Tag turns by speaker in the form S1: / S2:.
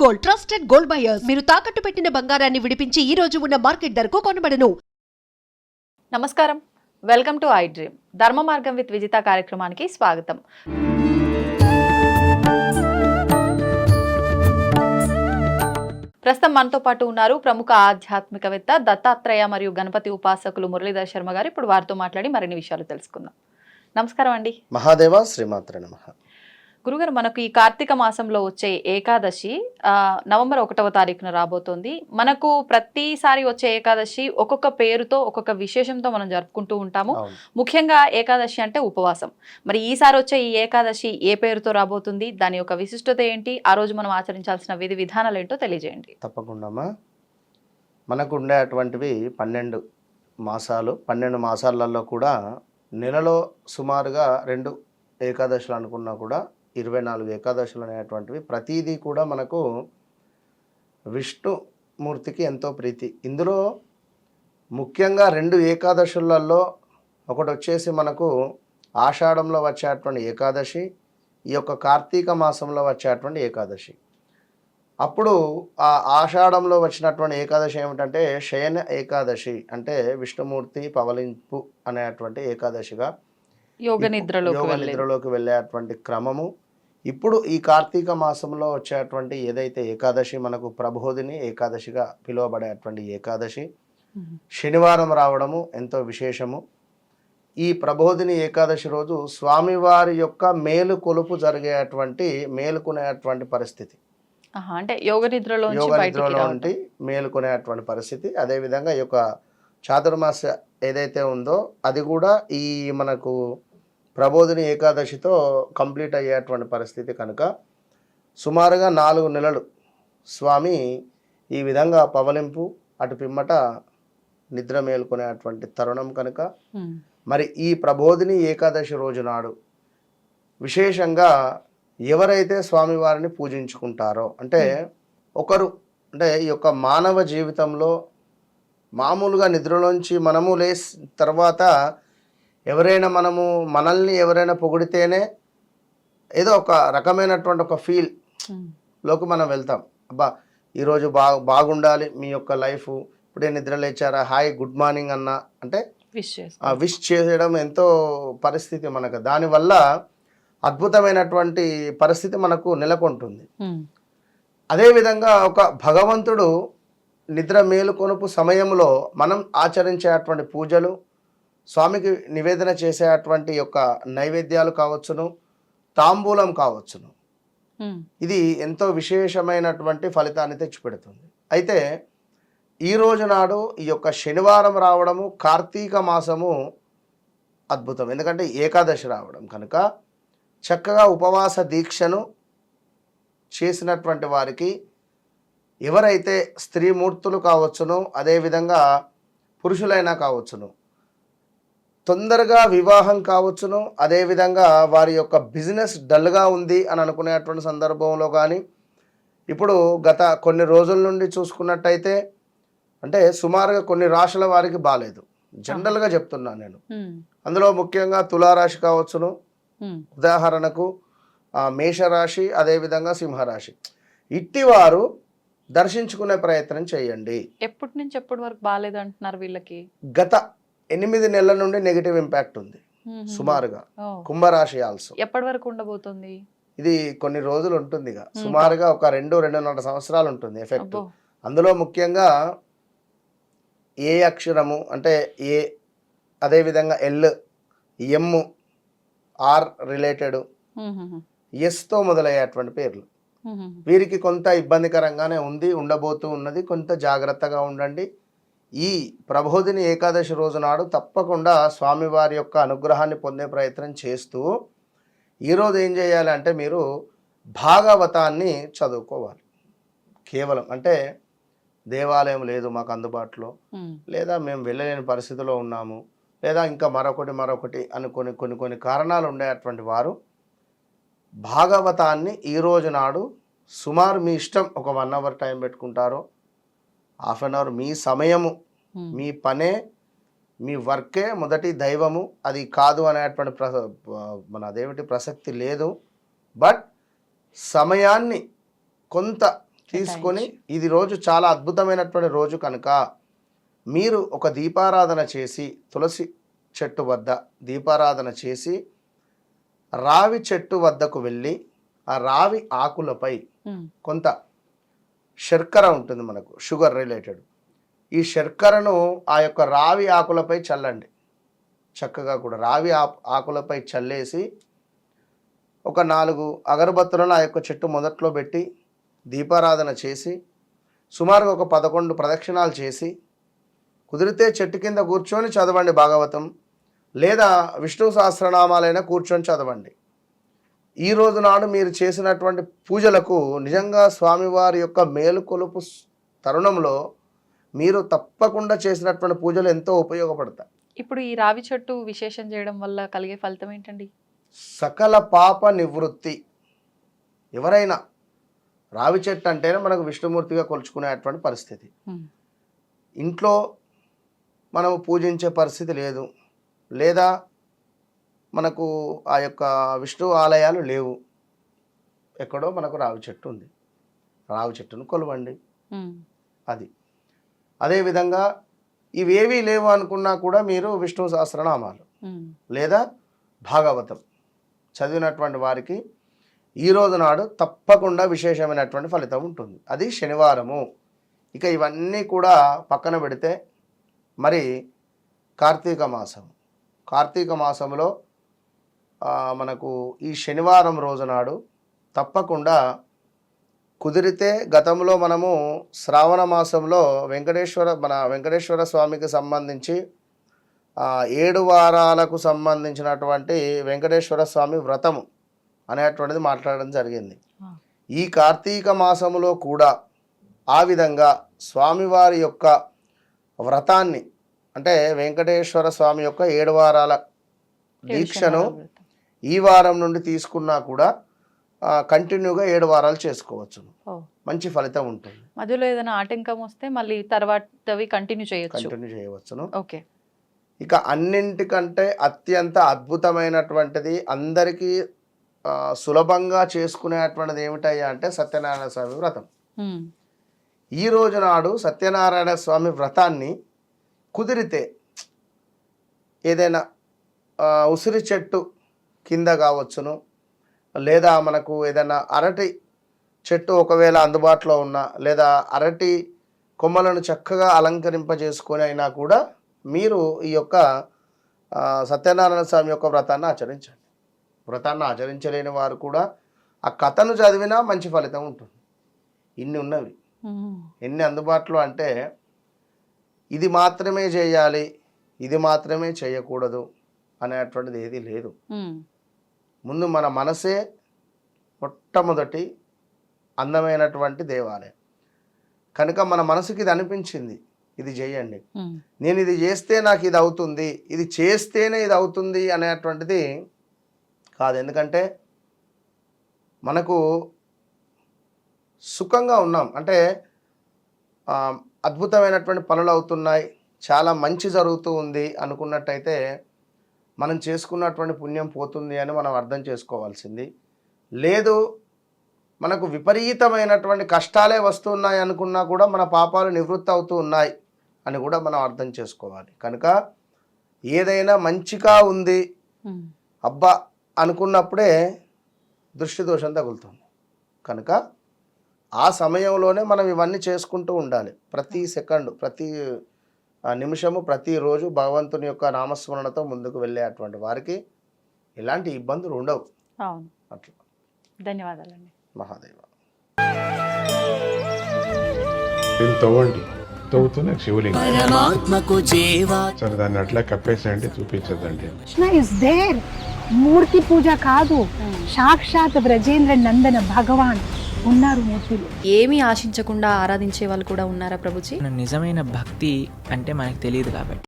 S1: Gold, trusted gold buyers. మీరు తాకట్టు పెట్టిన బంగారాన్ని విడిపించి ఈ రోజు ఉన్న మార్కెట్ ధరకు కొనబడను.
S2: నమస్కారం, వెల్కమ్ టు ఐ డ్రీమ్. ధర్మ మార్గం విత్ విజిత కార్యక్రమానికి స్వాగతం. ప్రస్తుతం మనతో పాటు ఉన్నారు ప్రముఖ ఆధ్యాత్మికవేత్త దత్తాత్రేయ మరియు గణపతి ఉపాసకులు మురళీధర్ శర్మ గారు. ఇప్పుడు వారితో మాట్లాడి మరిన్ని విషయాలు తెలుసుకుందాం. నమస్కారం అండి.
S3: మహాదేవ శ్రీమాత్రే నమః.
S2: గురుగారు, మనకు ఈ కార్తీక మాసంలో వచ్చే ఏకాదశి నవంబర్ 1వ తారీఖున రాబోతోంది. మనకు ప్రతిసారి వచ్చే ఏకాదశి ఒక్కొక్క పేరుతో ఒక్కొక్క విశేషంతో మనం జరుపుకుంటూ ఉంటాము. ముఖ్యంగా ఏకాదశి అంటే ఉపవాసం. మరి ఈసారి వచ్చే ఈ ఏకాదశి ఏ పేరుతో రాబోతుంది, దాని యొక్క విశిష్టత ఏంటి, ఆ రోజు మనం ఆచరించాల్సిన విధి విధానాలు ఏంటో తెలియజేయండి.
S3: తప్పకుండా. మనకు ఉండేటువంటివి 12 మాసాలు. 12 మాసాలలో కూడా నెలలో సుమారుగా 2 ఏకాదశులు అనుకున్నా కూడా 24 ఏకాదశులు అనేటువంటివి ప్రతిదీ కూడా మనకు విష్ణుమూర్తికి ఎంతో ప్రీతి. ఇందులో ముఖ్యంగా 2 ఏకాదశులలో ఒకటి వచ్చేసి మనకు ఆషాఢంలో వచ్చేటువంటి ఏకాదశి, ఈ యొక్క కార్తీక మాసంలో వచ్చేటువంటి ఏకాదశి. అప్పుడు ఆ ఆషాఢంలో వచ్చినటువంటి ఏకాదశి ఏమిటంటే శయన ఏకాదశి, అంటే విష్ణుమూర్తి పవలింపు అనేటువంటి ఏకాదశిగా యోగ నిద్రలోకి వెళ్ళేటువంటి క్రమము. ఇప్పుడు ఈ కార్తీక మాసంలో వచ్చేటువంటి ఏదైతే ఏకాదశి మనకు ప్రభోధిని ఏకాదశిగా పిలువబడేటువంటి ఏకాదశి శనివారం రావడము ఎంతో విశేషము. ఈ ప్రభోధిని ఏకాదశి రోజు స్వామివారి యొక్క మేలుకొలుపు జరిగేటువంటి మేలుకునేటువంటి పరిస్థితి,
S2: అంటే యోగ నిద్రలో
S3: నుండి మేలుకునేటువంటి పరిస్థితి. అదేవిధంగా ఈ యొక్క చాతుర్మాస ఏదైతే ఉందో అది కూడా ఈ మనకు ప్రభోధిని ఏకాదశితో కంప్లీట్ అయ్యేటువంటి పరిస్థితి కనుక సుమారుగా 4 నెలలు స్వామి ఈ విధంగా పవలింపు అటు పిమ్మట నిద్ర మేలుకునేటువంటి తరుణం కనుక మరి ఈ ప్రభోధిని ఏకాదశి రోజు నాడు విశేషంగా ఎవరైతే స్వామివారిని పూజించుకుంటారో, అంటే ఒకరు అంటే ఈ యొక్క మానవ జీవితంలో మామూలుగా నిద్రలోంచి మనము లేచిన తర్వాత ఎవరైనా మనల్ని ఎవరైనా పొగిడితేనే ఏదో ఒక రకమైనటువంటి ఒక ఫీల్లోకి మనం వెళ్తాం. అబ్బా ఈరోజు బాగుండాలి మీ యొక్క లైఫ్, ఇప్పుడే నిద్ర లేచారా, హాయ్ గుడ్ మార్నింగ్ అన్న అంటే విష్ చేయడం ఎంతో పరిస్థితి మనకు. దానివల్ల అద్భుతమైనటువంటి పరిస్థితి మనకు నెలకొంటుంది. అదేవిధంగా ఒక భగవంతుడు నిద్ర మేలుకొనుపు సమయంలో మనం ఆచరించేటువంటి పూజలు, స్వామికి నివేదన చేసేటువంటి యొక్క నైవేద్యాలు కావచ్చును, తాంబూలం కావచ్చును, ఇది ఎంతో విశేషమైనటువంటి ఫలితాన్ని తెచ్చిపెడుతుంది. అయితే ఈ రోజు నాడు ఈ యొక్క శనివారం రావడము, కార్తీక మాసము అద్భుతం. ఎందుకంటే ఏకాదశి రావడం కనుక చక్కగా ఉపవాస దీక్షను చేసినటువంటి వారికి, ఎవరైతే స్త్రీమూర్తులు కావచ్చును, అదేవిధంగా పురుషులైనా కావచ్చును, తొందరగా వివాహం కావచ్చును, అదేవిధంగా వారి యొక్క బిజినెస్ డల్గా ఉంది అని అనుకునేటువంటి సందర్భంలో కానీ, ఇప్పుడు గత కొన్ని రోజుల నుండి చూసుకున్నట్టయితే అంటే సుమారుగా కొన్ని రాశుల వారికి బాగాలేదు, జనరల్గా చెప్తున్నాను నేను. అందులో ముఖ్యంగా తులారాశి కావచ్చును, ఉదాహరణకు మేషరాశి, అదేవిధంగా సింహరాశి. ఇట్టివారు దర్శించుకునే ప్రయత్నం చేయండి.
S2: ఎప్పటి నుంచి ఎప్పటి వరకు బాగాలేదు అంటున్నారు వీళ్ళకి?
S3: గత 8 నెలల నుండి నెగిటివ్ ఇంపాక్ట్ ఉంది సుమారుగా. కుంభరాశి ఆల్సో
S2: ఎప్పటి వరకు ఉండబోతుంది?
S3: ఇది కొన్ని రోజులు ఉంటుంది, సుమారుగా ఒక 2-2.5 సంవత్సరాలు ఉంటుంది ఎఫెక్ట్. అందులో ముఖ్యంగా ఏ అక్షరము అంటే ఏ, అదేవిధంగా ఎల్, ఎమ్, ఆర్ రిలేటెడ్, ఎస్తో మొదలయ్యేటువంటి పేర్లు వీరికి కొంత ఇబ్బందికరంగానే ఉండబోతూ ఉన్నది. కొంత జాగ్రత్తగా ఉండండి. ఈ ప్రభోధిని ఏకాదశి రోజు నాడు తప్పకుండా స్వామివారి యొక్క అనుగ్రహాన్ని పొందే ప్రయత్నం చేస్తూ ఈరోజు ఏం చేయాలి అంటే మీరు భాగవతాన్ని చదువుకోవాలి. కేవలం అంటే దేవాలయం లేదు మాకు అందుబాటులో, లేదా మేము వెళ్ళలేని పరిస్థితిలో ఉన్నాము, లేదా ఇంకా మరొకటి అనుకొని కొన్ని కారణాలు ఉండేటువంటి వారు భాగవతాన్ని ఈరోజు నాడు సుమారు మీ ఇష్టం ఒక 1 అవర్ టైం పెట్టుకుంటారో, హాఫ్ అన్ అవర్, మీ సమయము, మీ పనే, మీ వర్కే మొదటి దైవము, అది కాదు అనేటువంటి మన అదేమిటి ప్రసక్తి లేదు. బట్ సమయాన్ని కొంత తీసుకొని ఇది రోజు చాలా అద్భుతమైనటువంటి రోజు కనుక మీరు ఒక దీపారాధన చేసి తులసి చెట్టు వద్ద దీపారాధన చేసి రావి చెట్టు వద్దకు వెళ్ళి ఆ రావి ఆకులపై కొంత శర్కర ఉంటుంది, మనకు షుగర్ రిలేటెడ్, ఈ శర్కరను ఆ యొక్క రావి ఆకులపై చల్లండి. చక్కగా కూడా రావి ఆకులపై చల్లేసి ఒక 4 అగరబత్తులను ఆ యొక్క చెట్టు మొదట్లో పెట్టి దీపారాధన చేసి సుమారుగా ఒక 11 ప్రదక్షిణాలు చేసి కుదిరితే చెట్టు కింద కూర్చొని చదవండి భాగవతం, లేదా విష్ణు సహస్రనామాలైనా కూర్చొని చదవండి. ఈ రోజు నాడు మీరు చేసినటువంటి పూజలకు నిజంగా స్వామివారి యొక్క మేలుకొలుపు తరుణంలో మీరు తప్పకుండా చేసినటువంటి పూజలు ఎంతో ఉపయోగపడతాయి.
S2: ఇప్పుడు ఈ రావి చెట్టు విశేషం చేయడం వల్ల కలిగే ఫలితం ఏంటండి?
S3: సకల పాప నివృత్తి. ఎవరైనా రావి చెట్టు అంటేనే మనకు విష్ణుమూర్తిగా కొలుచుకునేటువంటి పరిస్థితి. ఇంట్లో మనము పూజించే పరిస్థితి లేదు, లేదా మనకు ఆ యొక్క విష్ణు ఆలయాలు లేవు, ఎక్కడో మనకు రావి చెట్టు ఉంది, రావి చెట్టును కొలవండి. అది అదేవిధంగా ఇవేవీ లేవు అనుకున్నా కూడా మీరు విష్ణు సహస్రనామాలు లేదా భాగవతం చదివినటువంటి వారికి ఈ రోజు నాడు తప్పకుండా విశేషమైనటువంటి ఫలితం ఉంటుంది. అది శనివారము. ఇక ఇవన్నీ కూడా పక్కన పెడితే మరి కార్తీక మాసం, కార్తీక మాసంలో మనకు ఈ శనివారం రోజు నాడు తప్పకుండా కుదిరితే, గతంలో మనము శ్రావణ మాసంలో వెంకటేశ్వర స్వామికి సంబంధించి 7 వారాలకు సంబంధించినటువంటి వెంకటేశ్వర స్వామి వ్రతము అనేటువంటిది మాట్లాడడం జరిగింది. ఈ కార్తీక మాసములో కూడా ఆ విధంగా స్వామివారి యొక్క వ్రతాన్ని, అంటే వెంకటేశ్వర స్వామి యొక్క 7 వారాల దీక్షను ఈ వారం నుండి తీసుకున్నా కూడా కంటిన్యూగా 7 వారాలు చేసుకోవచ్చు, మంచి ఫలితం ఉంటుంది.
S2: మధ్యలో ఏదైనా ఆటంకం వస్తే మళ్ళీ తర్వాతవి కంటిన్యూ
S3: చేయవచ్చును.
S2: ఓకే.
S3: ఇక అన్నింటికంటే అత్యంత అద్భుతమైనటువంటిది, అందరికీ సులభంగా చేసుకునేటువంటిది ఏమిటయ్యా అంటే సత్యనారాయణ స్వామి వ్రతం. ఈ రోజు నాడు సత్యనారాయణ స్వామి వ్రతాన్ని కుదిరితే ఏదైనా ఉసిరి చెట్టు కింద కావచ్చును, లేదా మనకు ఏదైనా అరటి చెట్టు ఒకవేళ అందుబాటులో ఉన్న, లేదా అరటి కొమ్మలను చక్కగా అలంకరింపజేసుకొని అయినా కూడా మీరు ఈ యొక్క సత్యనారాయణ స్వామి యొక్క వ్రతాన్ని ఆచరించండి. వ్రతాన్ని ఆచరించలేని వారు కూడా ఆ కథను చదివినా మంచి ఫలితం ఉంటుంది. ఇన్ని ఉన్నవి, ఎన్ని అందుబాటులో అంటే ఇది మాత్రమే చేయాలి, ఇది మాత్రమే చేయకూడదు అనేటువంటిది ఏది లేదు. ముందు మన మనసే మొట్టమొదటి అందమైనటువంటి దేవాలయం కనుక మన మనసుకి ఇది అనిపించింది, ఇది చేయండి, నేను ఇది చేస్తే నాకు ఇది అవుతుంది, ఇది చేస్తేనే ఇది అవుతుంది అనేటువంటిది కాదు. ఎందుకంటే మనకు సుఖంగా ఉన్నాం అంటే అద్భుతమైనటువంటి పనులు అవుతున్నాయి, చాలా మంచి జరుగుతూ ఉంది అనుకున్నట్టయితే మనం చేసుకున్నటువంటి పుణ్యం పోతుంది అని మనం అర్థం చేసుకోవాల్సింది లేదు. మనకు విపరీతమైనటువంటి కష్టాలే వస్తున్నాయి అనుకున్నా కూడా మన పాపాలు నివృత్తి అవుతూ ఉన్నాయి అని కూడా మనం అర్థం చేసుకోవాలి. కనుక ఏదైనా మంచిగా ఉంది అబ్బా అనుకున్నప్పుడే దృష్టి దోషం తగులుతుంది. కనుక ఆ సమయంలోనే మనం ఇవన్నీ చేసుకుంటూ ఉండాలి. ప్రతి సెకండు, ప్రతి నిమిషము, ప్రతిరోజు భగవంతుని యొక్క నామస్మరణతో ముందుకు వెళ్ళేటువంటి వారికి ఎలాంటి ఇబ్బందులు ఉండవు. అట్లా.
S2: ధన్యవాదాలండి.
S3: మహాదేవ.
S4: తవ్వండి, తవ్వుతూనే శివలింగం సరే దాన్ని అట్లా కప్పేసేయండి, చూపించదండి.
S5: Krishna is there. మూర్తి పూజ కాదు, సాక్షాత్ బ్రజేంద్ర నందన భగవాన్ ఉన్నారు మూర్తిలో.
S2: ఏమీ ఆశించకుండా ఆరాధించే వాళ్ళు కూడా ఉన్నారా ప్రభుజీ?
S6: నిజమైన భక్తి అంటే మనకు తెలియదు కాబట్టి